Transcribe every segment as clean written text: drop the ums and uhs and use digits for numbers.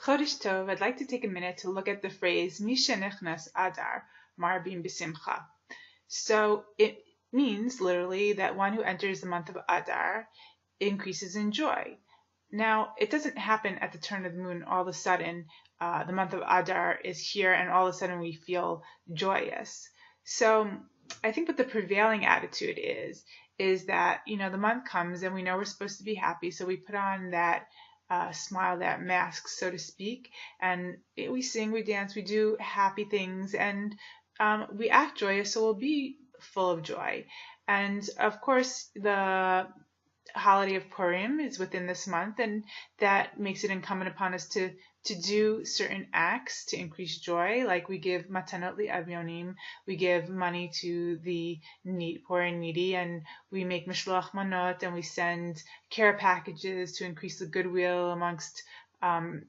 Chodesh Tov, I'd like to take a minute to look at the phrase משנכנס Adar, Marbin בשמחה. So it means literally that one who enters the month of Adar increases in joy. Now, it doesn't happen at the turn of the moon all of a sudden. The month of Adar is here and all of a sudden we feel joyous. So I think what the prevailing attitude is that, the month comes and we know we're supposed to be happy, so we put on that smile, that mask, so to speak, and we sing, we dance, we do happy things, and we act joyous, so we'll be full of joy. And of course, the holiday of Purim is within this month, and that makes it incumbent upon us to do certain acts to increase joy, like we give matanot li'avyonim, we give money to the poor and needy, and we make mishloach manot, and we send care packages to increase the goodwill amongst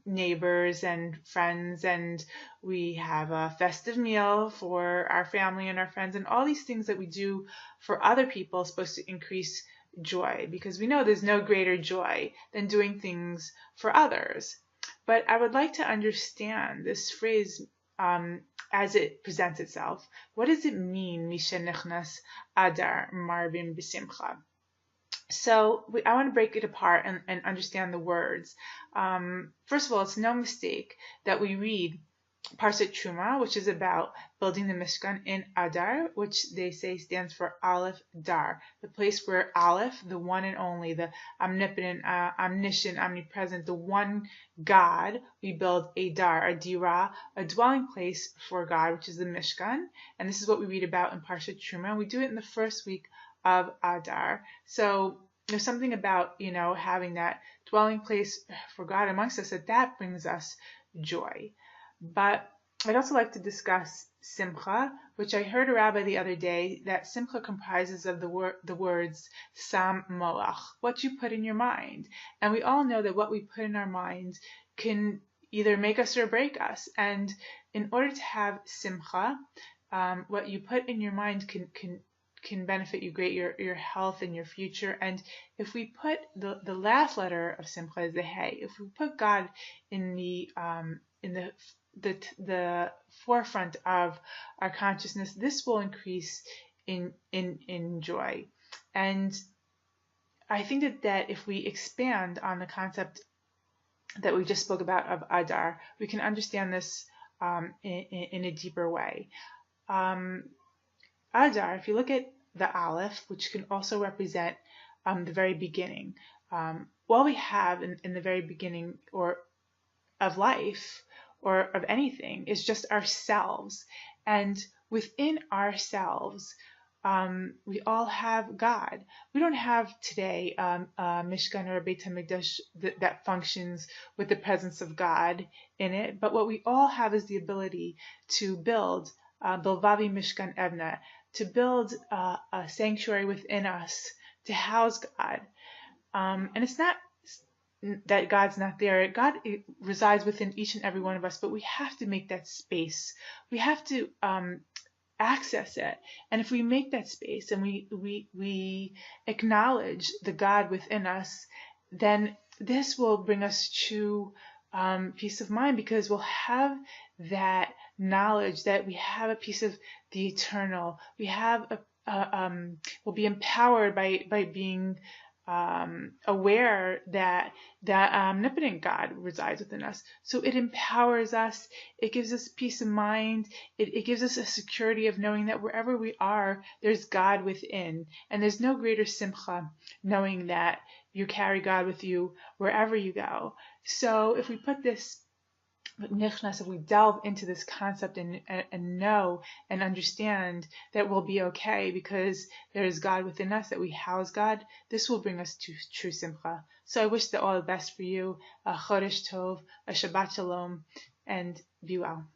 neighbors and friends, and we have a festive meal for our family and our friends, and all these things that we do for other people are supposed to increase joy, because we know there's no greater joy than doing things for others. But I would like to understand this phrase as it presents itself. What does it mean, משנכנס Adar Marbin בשמחה? So I want to break it apart and understand the words. First of all, it's no mistake that we read Parshat Truma, which is about building the Mishkan in Adar, which they say stands for Aleph Dar, the place where Aleph, the one and only, the omnipotent, omniscient, omnipresent, the one God, we build a Dar, a Dira, a dwelling place for God, which is the Mishkan. And this is what we read about in Parshat Truma. We do it in the first week of Adar. So there's something about, having that dwelling place for God amongst us, that brings us joy. But I'd also like to discuss simcha, which I heard a rabbi the other day, that simcha comprises of the words sam moach, what you put in your mind. And we all know that what we put in our mind can either make us or break us. And in order to have simcha, what you put in your mind can benefit you great, your health and your future. And if we put the last letter of simcha is the hey, if we put God in the forefront of our consciousness, this will increase in joy. And I think that if we expand on the concept that we just spoke about of Adar, we can understand this in a deeper way. Adar, if you look at the Aleph, which can also represent the very beginning, all we have in the very beginning or of life or of anything is just ourselves. And within ourselves, we all have God. We don't have today a Mishkan or a Beit HaMikdash that functions with the presence of God in it, but what we all have is the ability to build Bilvavi Mishkan Evna, to build a sanctuary within us to house God. And it's not that God's not there. God resides within each and every one of us, but we have to make that space. We have to access it. And if we make that space and we acknowledge the God within us, then this will bring us to peace of mind, because we'll have that knowledge that we have a piece of the eternal. We have we'll be empowered by being aware that omnipotent God resides within us. So it empowers us. It gives us peace of mind. It gives us a security of knowing that wherever we are, there's God within. And there's no greater simcha knowing that you carry God with you wherever you go. So if we put this if we delve into this concept and know and understand that we'll be okay because there is God within us, that we house God, this will bring us to true simcha. So I wish the all the best for you, a Chodesh Tov, a Shabbat Shalom, and be well.